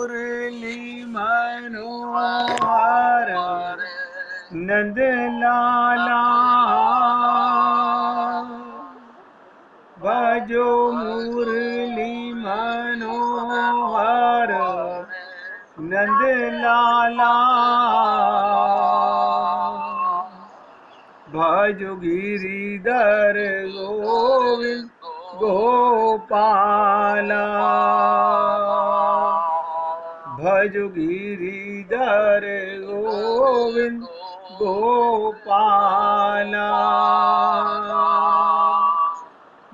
मुरली मनोहर नंद लाला भजो मुरली मनोहर नंद लाला भजो गिरिधर गोविंद गोपाला भजो गिरिधर गोविंद गोपाला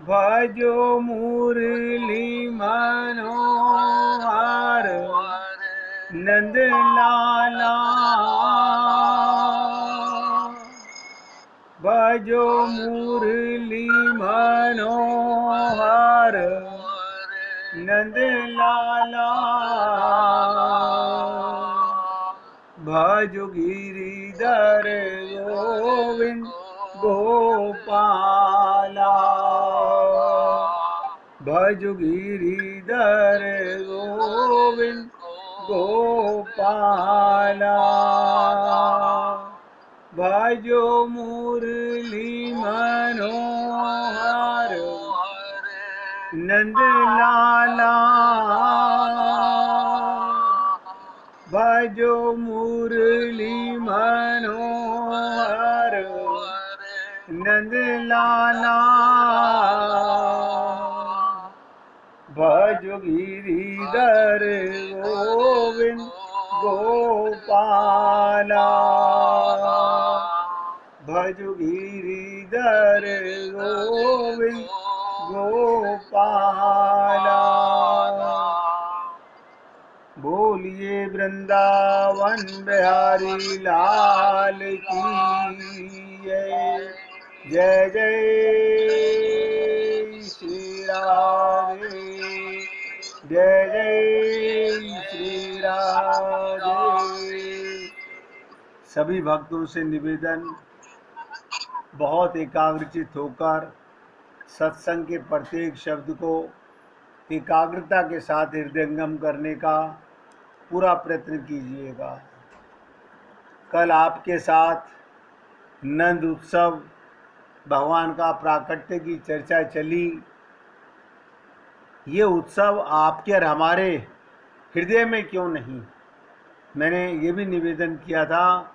भजो मुरली मनोहर नंद लाला भजो मुरली मनोहर नंद लाला भजो गिरिधर गोविंद गोपाला भजो गिरिधर गोविंद गोपाला भजो मुरली मनोहर नंद लाला भजो मुरली मनोहर नंद लाला भजो गिरिधर गोविंद गोपाला भजो गिरिधर गोविंद गोपाला बोलिए वृंदावन बिहारी लाल की जय जय श्री राधे जय जय श्री राधे। सभी भक्तों से निवेदन, बहुत एकाग्रचित होकर सत्संग के प्रत्येक शब्द को एकाग्रता के साथ हृदयंगम करने का पूरा प्रयत्न कीजिएगा। कल आपके साथ नंद उत्सव भगवान का प्राकट्य की चर्चा चली। ये उत्सव आपके और हमारे हृदय में क्यों नहीं? मैंने ये भी निवेदन किया था,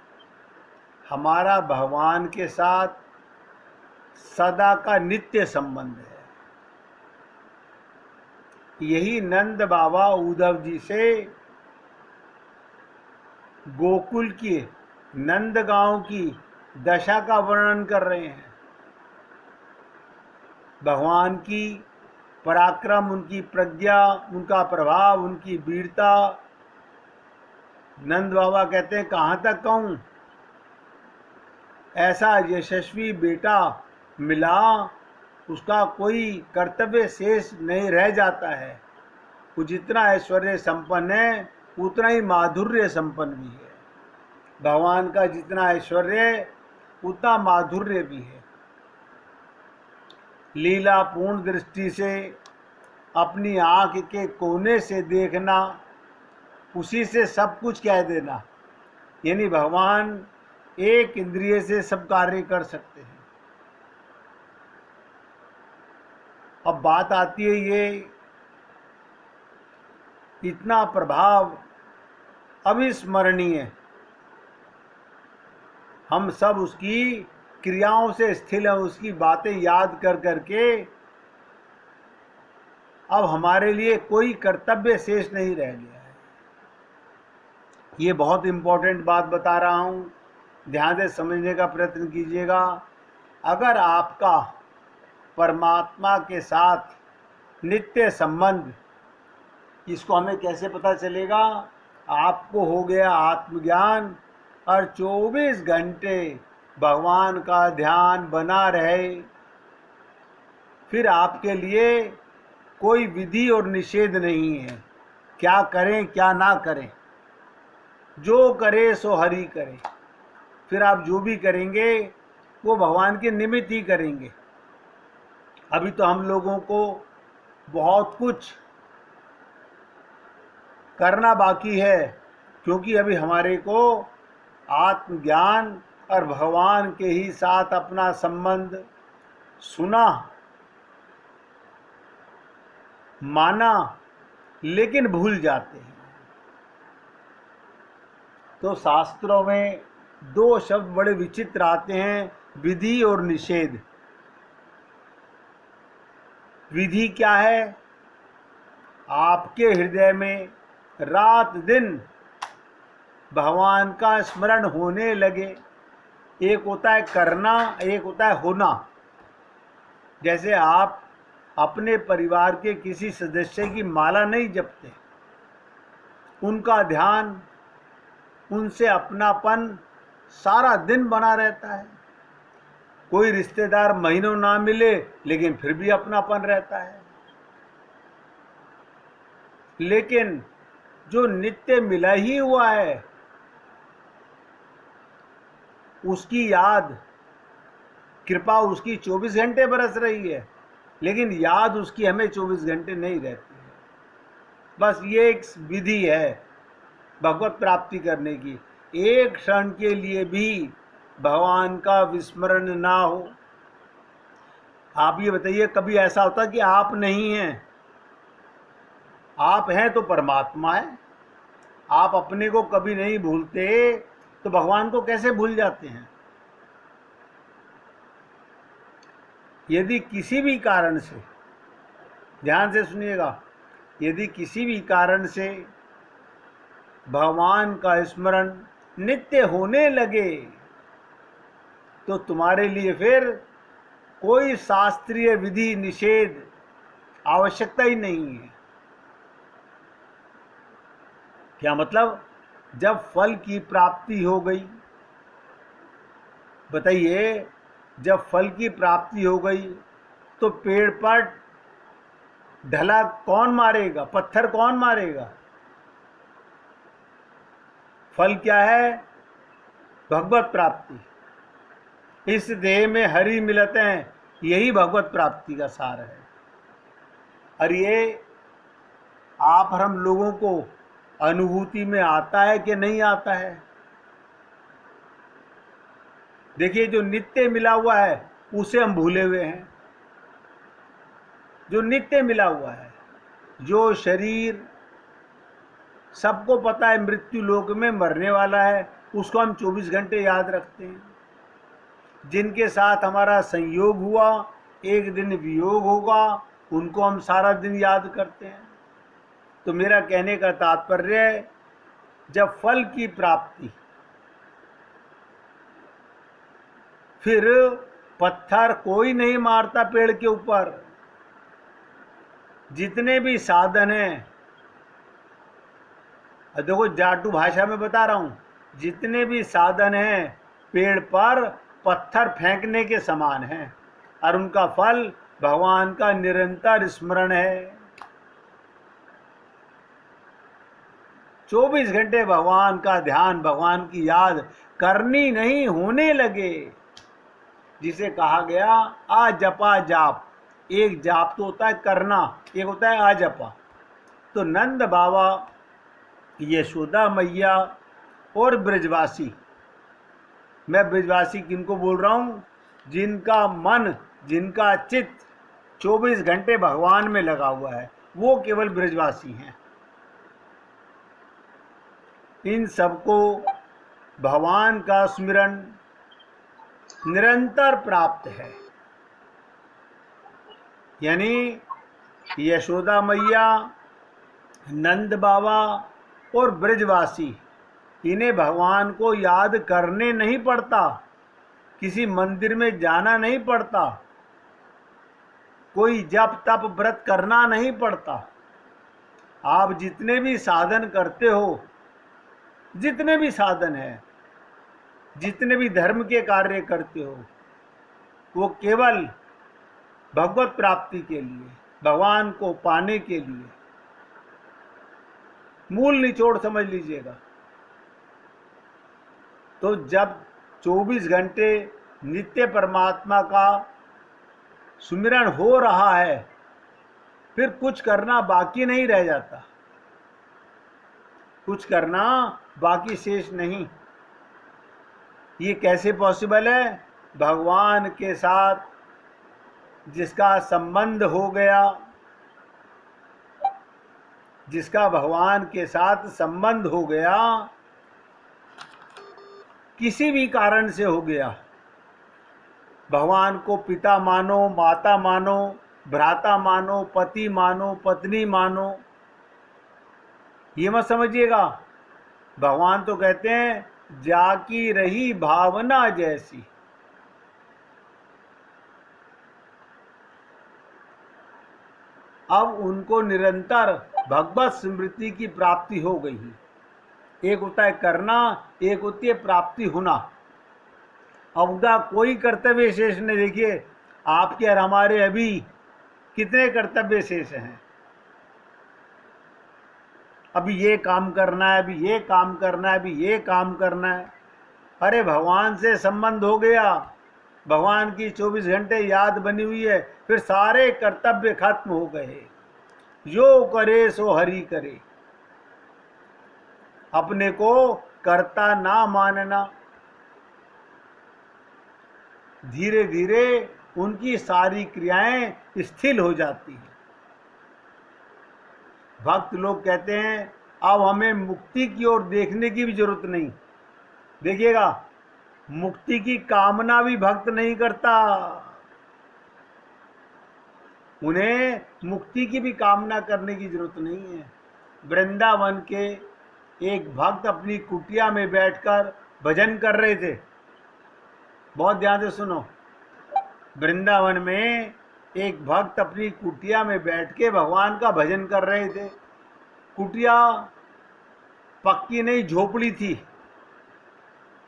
हमारा भगवान के साथ सदा का नित्य संबंध है। यही नंद बाबा उद्धव जी से गोकुल की नंदगांव की दशा का वर्णन कर रहे हैं। भगवान की पराक्रम, उनकी प्रज्ञा, उनका प्रभाव, उनकी वीरता। नंद बाबा कहते हैं, कहाँ तक कहूँ, ऐसा यशस्वी बेटा मिला, उसका कोई कर्तव्य शेष नहीं रह जाता है। वो जितना ऐश्वर्य संपन्न है उतना ही माधुर्य संपन्न भी है। भगवान का जितना ऐश्वर्य उतना माधुर्य भी है। लीला पूर्ण दृष्टि से अपनी आँख के कोने से देखना, उसी से सब कुछ कह देना, यानी भगवान एक इंद्रिय से सब कार्य कर सकते हैं। अब बात आती है, ये इतना प्रभाव अविस्मरणीय, हम सब उसकी क्रियाओं से स्थिर हैं, उसकी बातें याद कर करके अब हमारे लिए कोई कर्तव्य शेष नहीं रह गया है। ये बहुत इम्पोर्टेंट बात बता रहा हूँ, ध्यान से समझने का प्रयत्न कीजिएगा। अगर आपका परमात्मा के साथ नित्य संबंध, इसको हमें कैसे पता चलेगा? आपको हो गया आत्मज्ञान और 24 घंटे भगवान का ध्यान बना रहे, फिर आपके लिए कोई विधि और निषेध नहीं है। क्या करें क्या ना करें, जो करे सो हरि करे। फिर आप जो भी करेंगे वो भगवान के निमित्त ही करेंगे। अभी तो हम लोगों को बहुत कुछ करना बाकी है, क्योंकि अभी हमारे को आत्मज्ञान और भगवान के ही साथ अपना संबंध सुना, माना, लेकिन भूल जाते हैं। तो शास्त्रों में दो शब्द बड़े विचित्र आते हैं, विधि और निषेध। विधि क्या है? आपके हृदय में रात दिन भगवान का स्मरण होने लगे। एक होता है करना, एक होता है होना। जैसे आप अपने परिवार के किसी सदस्य की माला नहीं जपते, उनका ध्यान, उनसे अपनापन सारा दिन बना रहता है। कोई रिश्तेदार महीनों ना मिले लेकिन फिर भी अपनापन रहता है। लेकिन जो नित्य मिला ही हुआ है, उसकी याद, कृपा उसकी 24 घंटे बरस रही है, लेकिन याद उसकी हमें 24 घंटे नहीं रहती है। बस ये एक विधि है भगवत प्राप्ति करने की। एक क्षण के लिए भी भगवान का विस्मरण ना हो। आप ये बताइए, कभी ऐसा होता कि आप नहीं हैं? आप हैं तो परमात्मा है। आप अपने को कभी नहीं भूलते तो भगवान को कैसे भूल जाते हैं? यदि किसी भी कारण से, ध्यान से सुनिएगा, यदि किसी भी कारण से भगवान का स्मरण नित्य होने लगे तो तुम्हारे लिए फिर कोई शास्त्रीय विधि निषेध आवश्यकता ही नहीं है। क्या मतलब? जब फल की प्राप्ति हो गई, बताइए, जब फल की प्राप्ति हो गई तो पेड़ पर ढला कौन मारेगा? पत्थर कौन मारेगा? फल क्या है? भगवत प्राप्ति। इस देह में हरि मिलते हैं, यही भगवत प्राप्ति का सार है। और ये आप हम लोगों को अनुभूति में आता है कि नहीं आता है? देखिए, जो नित्य मिला हुआ है उसे हम भूले हुए हैं। जो नित्य मिला हुआ है, जो शरीर सबको पता है मृत्यु लोक में मरने वाला है, उसको हम 24 घंटे याद रखते हैं। जिनके साथ हमारा संयोग हुआ, एक दिन वियोग होगा, उनको हम सारा दिन याद करते हैं। तो मेरा कहने का तात्पर्य है, जब फल की प्राप्ति, फिर पत्थर कोई नहीं मारता पेड़ के ऊपर। जितने भी साधन हैं, देखो जाटू भाषा में बता रहा हूं, जितने भी साधन हैं पेड़ पर पत्थर फेंकने के समान हैं, और उनका फल भगवान का निरंतर स्मरण है। 24 घंटे भगवान का ध्यान, भगवान की याद करनी नहीं, होने लगे। जिसे कहा गया आजपा जाप। एक जाप तो होता है करना, एक होता है आजपा। तो नंद बाबा, यशोदा मैया और ब्रजवासी, मैं ब्रजवासी किनको बोल रहा हूँ? जिनका मन, जिनका चित्त 24 घंटे भगवान में लगा हुआ है, वो केवल ब्रजवासी हैं। इन सबको भगवान का स्मरण निरंतर प्राप्त है। यानी यशोदा मैया, नंद बाबा और ब्रजवासी, इन्हें भगवान को याद करने नहीं पड़ता, किसी मंदिर में जाना नहीं पड़ता, कोई जप तप व्रत करना नहीं पड़ता। आप जितने भी साधन करते हो, जितने भी साधन है, जितने भी धर्म के कार्य करते हो, वो केवल भगवत प्राप्ति के लिए, भगवान को पाने के लिए। मूल निचोड़ समझ लीजिएगा। तो जब 24 घंटे नित्य परमात्मा का सुमिरन हो रहा है, फिर कुछ करना बाकी नहीं रह जाता। कुछ करना, बाकी शेष नहीं। ये कैसे पॉसिबल है? भगवान के साथ जिसका संबंध हो गया, जिसका भगवान के साथ संबंध हो गया, किसी भी कारण से हो गया, भगवान को पिता मानो, माता मानो, भ्राता मानो, पति मानो, पत्नी मानो, ये मत समझिएगा। भगवान तो कहते हैं जाकी रही भावना जैसी। अब उनको निरंतर भगवत स्मृति की प्राप्ति हो गई है। एक होता है करना, एक होती है प्राप्ति होना। अब उनका कोई कर्तव्य शेष नहीं। देखिए आपके और हमारे अभी कितने कर्तव्य शेष हैं। अभी ये काम करना है, अभी ये काम करना है, अभी ये काम करना है। अरे भगवान से संबंध हो गया, भगवान की 24 घंटे याद बनी हुई है, फिर सारे कर्तव्य खत्म हो गए। जो करे सो हरि करे। अपने को कर्ता ना मानना। धीरे धीरे उनकी सारी क्रियाएं स्थिर हो जाती हैं। भक्त लोग कहते हैं अब हमें मुक्ति की ओर देखने की भी जरूरत नहीं। देखिएगा, मुक्ति की कामना भी भक्त नहीं करता। उन्हें मुक्ति की भी कामना करने की जरूरत नहीं है। वृंदावन के एक भक्त अपनी कुटिया में बैठकर भजन कर रहे थे। बहुत ध्यान से सुनो। वृंदावन में एक भक्त अपनी कुटिया में बैठ के भगवान का भजन कर रहे थे। कुटिया पक्की नहीं, झोपड़ी थी।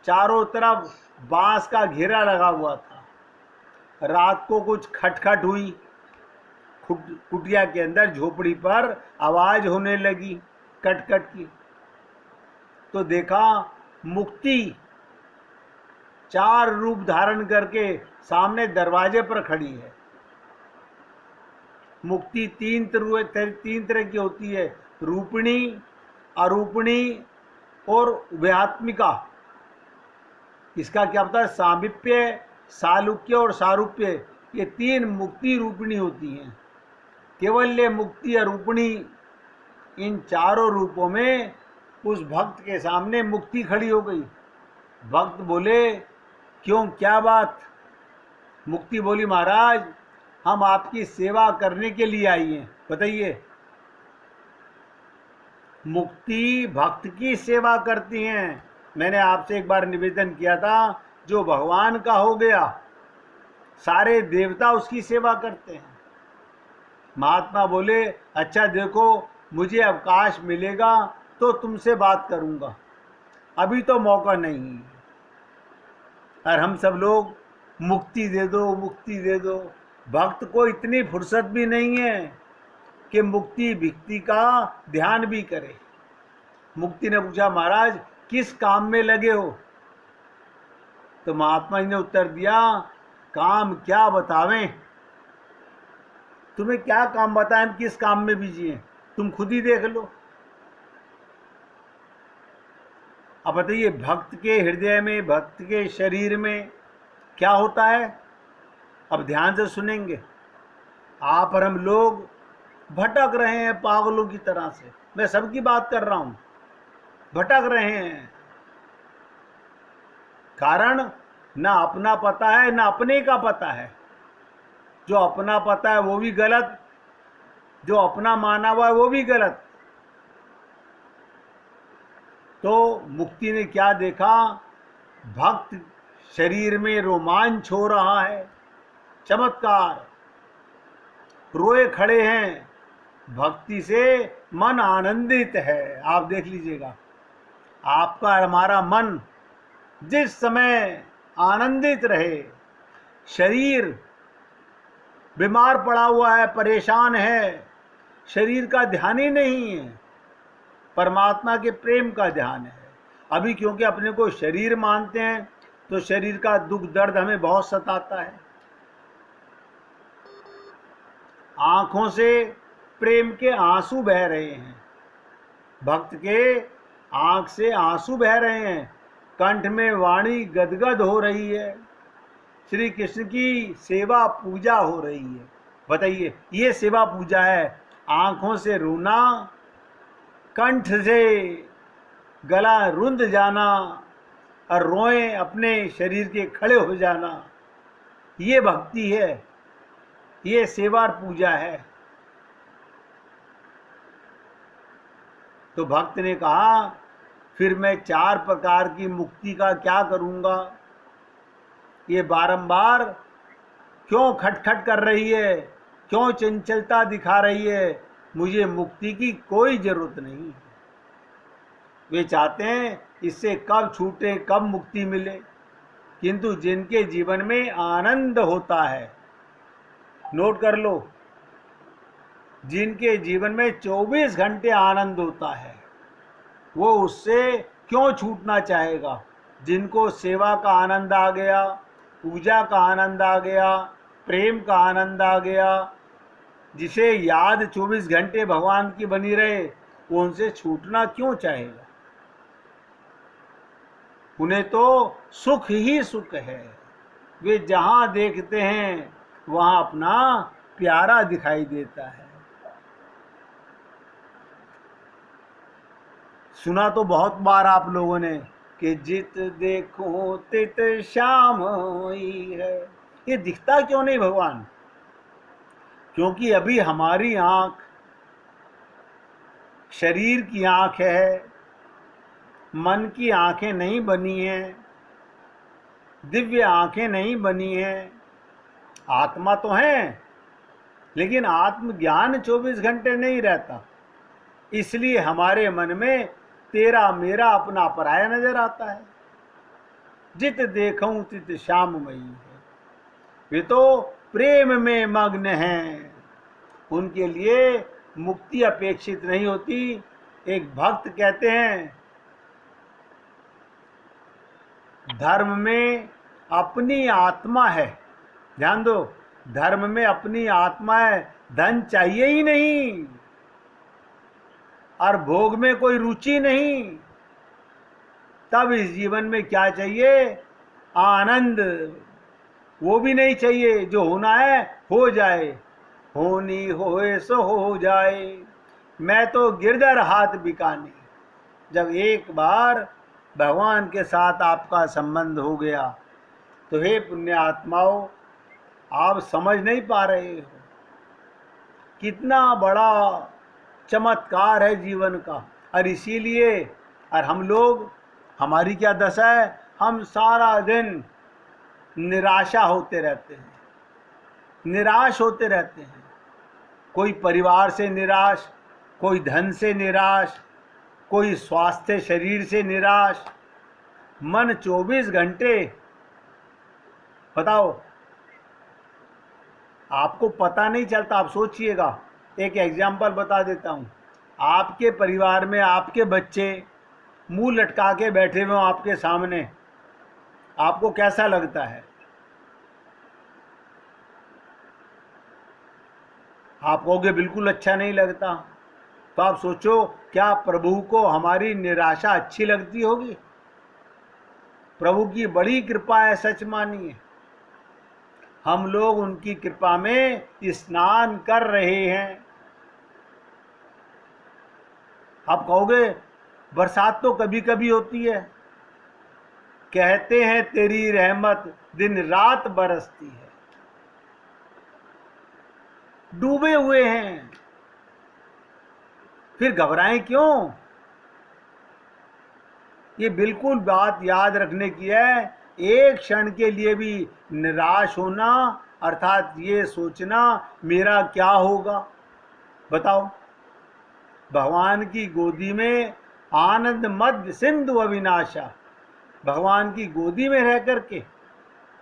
चारों तरफ बांस का घेरा लगा हुआ था। रात को कुछ खटखट हुई, कुटिया के अंदर झोपड़ी पर आवाज होने लगी कटकट की। तो देखा मुक्ति 4 रूप धारण करके सामने दरवाजे पर खड़ी है। मुक्ति 3 तरह की होती है, रूपिणी, अरूपिणी और उभयात्मिका। इसका क्या होता है? सामीप्य, सालुक्य और सारूप्य, ये 3 मुक्ति रूपिणी होती हैं। केवल्य, मुक्ति, अरूपिणी, इन चारों रूपों में उस भक्त के सामने मुक्ति खड़ी हो गई। भक्त बोले क्यों, क्या बात? मुक्ति बोली महाराज हम आपकी सेवा करने के लिए आई हैं, बताइए। मुक्ति भक्त की सेवा करती हैं। मैंने आपसे एक बार निवेदन किया था, जो भगवान का हो गया सारे देवता उसकी सेवा करते हैं। महात्मा बोले अच्छा देखो, मुझे अवकाश मिलेगा तो तुमसे बात करूंगा, अभी तो मौका नहीं। और हम सब लोग मुक्ति दे दो, मुक्ति दे दो। भक्त को इतनी फुर्सत भी नहीं है कि मुक्ति भिक्ति का ध्यान भी करे। मुक्ति ने पूछा महाराज किस काम में लगे हो? तो महात्मा जी ने उत्तर दिया काम क्या बतावें, तुम्हें क्या काम बताएं, हम किस काम में बिजी हैं, तुम खुद ही देख लो। अब बताइए भक्त के हृदय में, भक्त के शरीर में क्या होता है? अब ध्यान से सुनेंगे। आप और हम लोग भटक रहे हैं पागलों की तरह से। मैं सबकी बात कर रहा हूं, भटक रहे हैं। कारण ना अपना पता है ना अपने का पता है। जो अपना पता है वो भी गलत, जो अपना माना हुआ है वो भी गलत। तो मुक्ति ने क्या देखा? भक्त शरीर में रोमांच हो रहा है, चमत्कार, रोए खड़े हैं, भक्ति से मन आनंदित है। आप देख लीजिएगा, आपका हमारा मन जिस समय आनंदित रहे, शरीर बीमार पड़ा हुआ है, परेशान है, शरीर का ध्यान ही नहीं है, परमात्मा के प्रेम का ध्यान है। अभी क्योंकि अपने को शरीर मानते हैं तो शरीर का दुख दर्द हमें बहुत सताता है। आंखों से प्रेम के आंसू बह रहे हैं। भक्त के आंख से आंसू बह रहे हैं, कंठ में वाणी गदगद हो रही है, श्री कृष्ण की सेवा पूजा हो रही है। बताइए, ये सेवा पूजा है। आंखों से रोना, कंठ से गला रुंध जाना और रोए अपने शरीर के खड़े हो जाना, ये भक्ति है, ये सेवा पूजा है। तो भक्त ने कहा, फिर मैं 4 प्रकार की मुक्ति का क्या करूंगा? ये बारंबार क्यों खटखट कर रही है, क्यों चंचलता दिखा रही है? मुझे मुक्ति की कोई जरूरत नहीं। वे चाहते हैं इससे कब छूटे, कब मुक्ति मिले। किंतु जिनके जीवन में आनंद होता है, नोट कर लो, जिनके जीवन में 24 घंटे आनंद होता है, वो उससे क्यों छूटना चाहेगा? जिनको सेवा का आनंद आ गया, पूजा का आनंद आ गया, प्रेम का आनंद आ गया, जिसे याद 24 घंटे भगवान की बनी रहे, वो उनसे छूटना क्यों चाहेगा? उन्हें तो सुख ही सुख है। वे जहां देखते हैं वहां अपना प्यारा दिखाई देता है। सुना तो बहुत बार आप लोगों ने कि जित देखो तित श्याम ही है। ये दिखता क्यों नहीं भगवान? क्योंकि अभी हमारी आंख शरीर की आंख है, मन की आंखें नहीं बनी हैं, दिव्य आंखें नहीं बनी हैं। आत्मा तो है, लेकिन आत्मज्ञान 24 घंटे नहीं रहता। इसलिए हमारे मन में तेरा मेरा अपना पराया नजर आता है। जित देखूं तित श्याममयी है। वे तो प्रेम में मग्न हैं, उनके लिए मुक्ति अपेक्षित नहीं होती। एक भक्त कहते हैं, धर्म में अपनी आत्मा है। ध्यान दो, धर्म में अपनी आत्मा है, धन चाहिए ही नहीं और भोग में कोई रुचि नहीं। तब इस जीवन में क्या चाहिए? आनंद। वो भी नहीं चाहिए, जो होना है हो जाए, होनी होए सो हो जाए। मैं तो गिरधर हाथ बिकाने। जब एक बार भगवान के साथ आपका संबंध हो गया तो हे पुण्य आत्माओं, आप समझ नहीं पा रहे हो कितना बड़ा चमत्कार है जीवन का। और इसीलिए और हम लोग, हमारी क्या दशा है, हम सारा दिन निराशा होते रहते हैं, निराश होते रहते हैं। कोई परिवार से निराश, कोई धन से निराश, कोई स्वास्थ्य शरीर से निराश। मन 24 घंटे, बताओ, आपको पता नहीं चलता। आप सोचिएगा, एक एग्जाम्पल बता देता हूँ। आपके परिवार में आपके बच्चे मुंह लटका के बैठे हुए हों आपके सामने, आपको कैसा लगता है? आप कहोगे बिल्कुल अच्छा नहीं लगता। तो आप सोचो, क्या प्रभु को हमारी निराशा अच्छी लगती होगी? प्रभु की बड़ी कृपा है, सच मानिए। हम लोग उनकी कृपा में स्नान कर रहे हैं। आप कहोगे बरसात तो कभी कभी होती है। कहते हैं तेरी रहमत दिन रात बरसती है। डूबे हुए हैं, फिर घबराएं क्यों? ये बिल्कुल बात याद रखने की है। एक क्षण के लिए भी निराश होना अर्थात ये सोचना मेरा क्या होगा, बताओ। भगवान की गोदी में आनंद मध्य सिंधु अविनाशा, भगवान की गोदी में रह करके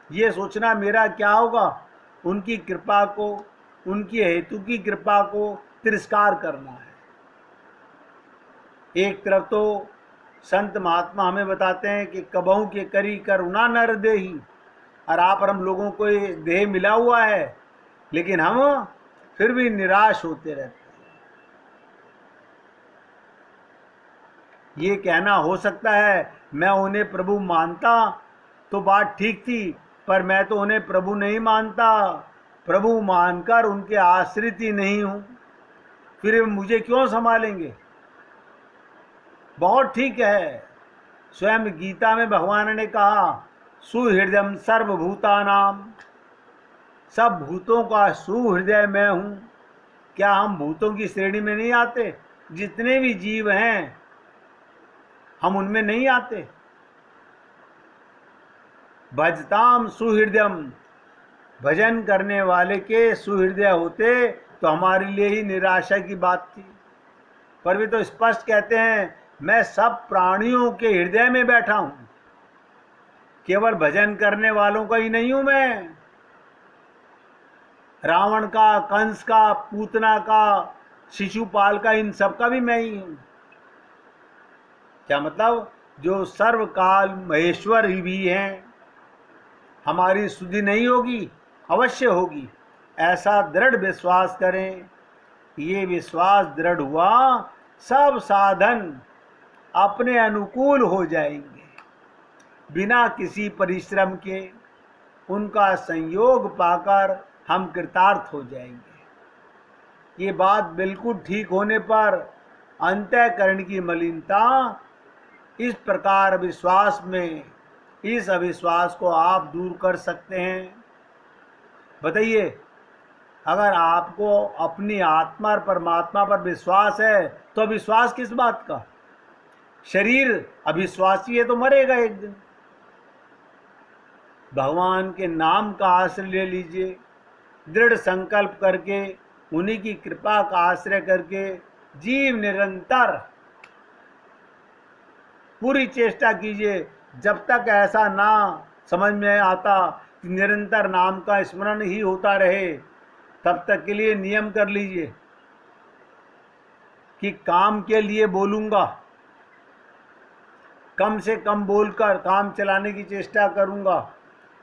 ये सोचना मेरा क्या होगा, उनकी कृपा को, उनकी हेतु की कृपा को तिरस्कार करना है। एक तरफ तो संत महात्मा हमें बताते हैं कि कबहू के करी करुणा नर देही, और आप और हम लोगों को ये देह मिला हुआ है, लेकिन हम फिर भी निराश होते रहते हैं। ये कहना हो सकता है मैं उन्हें प्रभु मानता तो बात ठीक थी, पर मैं तो उन्हें प्रभु नहीं मानता, प्रभु मानकर उनके आश्रित ही नहीं हूं, फिर वे मुझे क्यों संभालेंगे। बहुत ठीक है। स्वयं गीता में भगवान ने कहा सुहृदयम सर्वभूतानाम, सब भूतों का सुहृदय मैं हूं। क्या हम भूतों की श्रेणी में नहीं आते? जितने भी जीव हैं हम उनमें नहीं आते। भजताम सुहृदयम, भजन करने वाले के सुहृदय होते तो हमारे लिए ही निराशा की बात थी। पर वे तो स्पष्ट कहते हैं मैं सब प्राणियों के हृदय में बैठा हूं, केवल भजन करने वालों का ही नहीं हूं मैं। रावण का, कंस का, पूतना का, शिशुपाल का, इन सब का भी मैं ही हूं। क्या मतलब? जो सर्वकाल महेश्वर ही भी हैं। हमारी स्तुति नहीं होगी? अवश्य होगी। ऐसा दृढ़ विश्वास करें। ये विश्वास दृढ़ हुआ, सब साधन अपने अनुकूल हो जाएंगे। बिना किसी परिश्रम के उनका संयोग पाकर हम कृतार्थ हो जाएंगे। ये बात बिल्कुल ठीक होने पर अंतःकरण की मलिनता इस प्रकार विश्वास में, इस अविश्वास को आप दूर कर सकते हैं। बताइए, अगर आपको अपनी आत्मा और परमात्मा पर विश्वास है तो विश्वास किस बात का? शरीर अविश्वासी है तो मरेगा एक दिन। भगवान के नाम का आश्रय ले लीजिए, दृढ़ संकल्प करके, उन्हीं की कृपा का आश्रय करके जीव निरंतर पूरी चेष्टा कीजिए। जब तक ऐसा ना समझ में आता कि निरंतर नाम का स्मरण ही होता रहे, तब तक के लिए नियम कर लीजिए कि काम के लिए बोलूंगा, कम से कम बोलकर काम चलाने की चेष्टा करूंगा,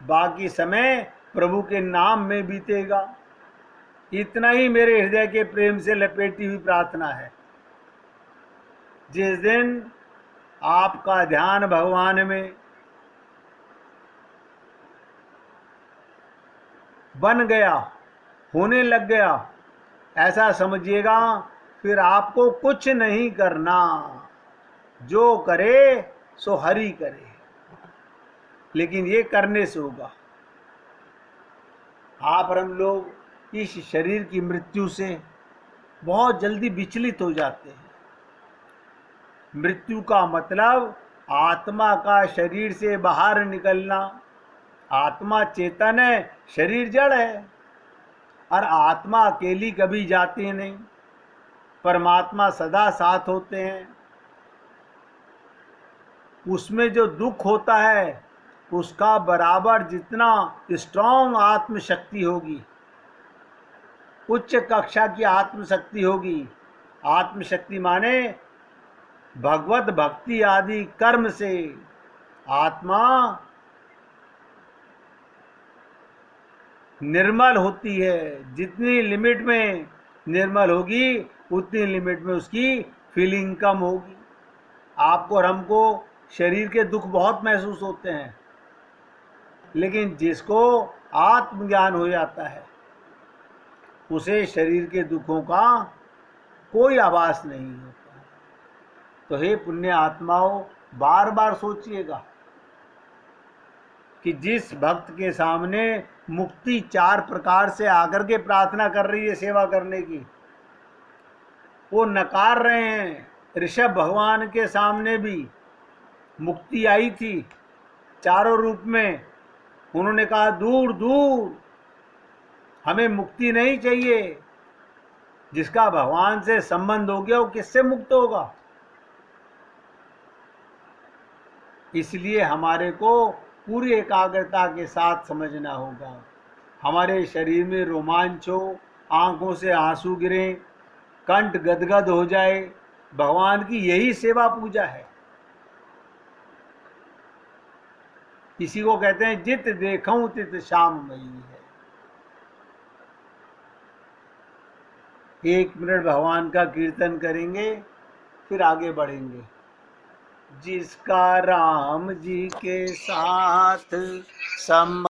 बाकी समय प्रभु के नाम में बीतेगा। इतना ही मेरे हृदय के प्रेम से लपेटी हुई प्रार्थना है। जिस दिन आपका ध्यान भगवान में बन गया, होने लग गया, ऐसा समझिएगा, फिर आपको कुछ नहीं करना, जो करे सो हरि करे। लेकिन ये करने से होगा। आप और हम लोग इस शरीर की मृत्यु से बहुत जल्दी विचलित हो जाते हैं। मृत्यु का मतलब आत्मा का शरीर से बाहर निकलना। आत्मा चेतन है, शरीर जड़ है, और आत्मा अकेली कभी जाती नहीं। परमात्मा सदा साथ होते हैं। उसमें जो दुख होता है उसका बराबर जितना स्ट्रॉन्ग आत्मशक्ति होगी, उच्च कक्षा की आत्मशक्ति होगी। आत्मशक्ति माने भगवत भक्ति आदि कर्म से आत्मा निर्मल होती है। जितनी लिमिट में निर्मल होगी उतनी लिमिट में उसकी फीलिंग कम होगी। आपको और हमको शरीर के दुख बहुत महसूस होते हैं, लेकिन जिसको आत्मज्ञान हो जाता है उसे शरीर के दुखों का कोई आभास नहीं होता। तो हे पुण्य आत्माओं, बार बार सोचिएगा कि जिस भक्त के सामने मुक्ति 4 प्रकार से आकर के प्रार्थना कर रही है सेवा करने की, वो नकार रहे हैं। ऋषभ भगवान के सामने भी मुक्ति आई थी 4 रूप में। उन्होंने कहा दूर दूर, हमें मुक्ति नहीं चाहिए। जिसका भगवान से संबंध हो गया वो किससे मुक्त होगा? इसलिए हमारे को पूरी एकाग्रता के साथ समझना होगा। हमारे शरीर में रोमांच हो, आंखों से आंसू गिरे, कंठ गदगद हो जाए, भगवान की यही सेवा पूजा है। इसी को कहते हैं जित देखूं तित श्याममयी है। 1 मिनट भगवान का कीर्तन करेंगे, फिर आगे बढ़ेंगे। जिसका राम जी के साथ संबंध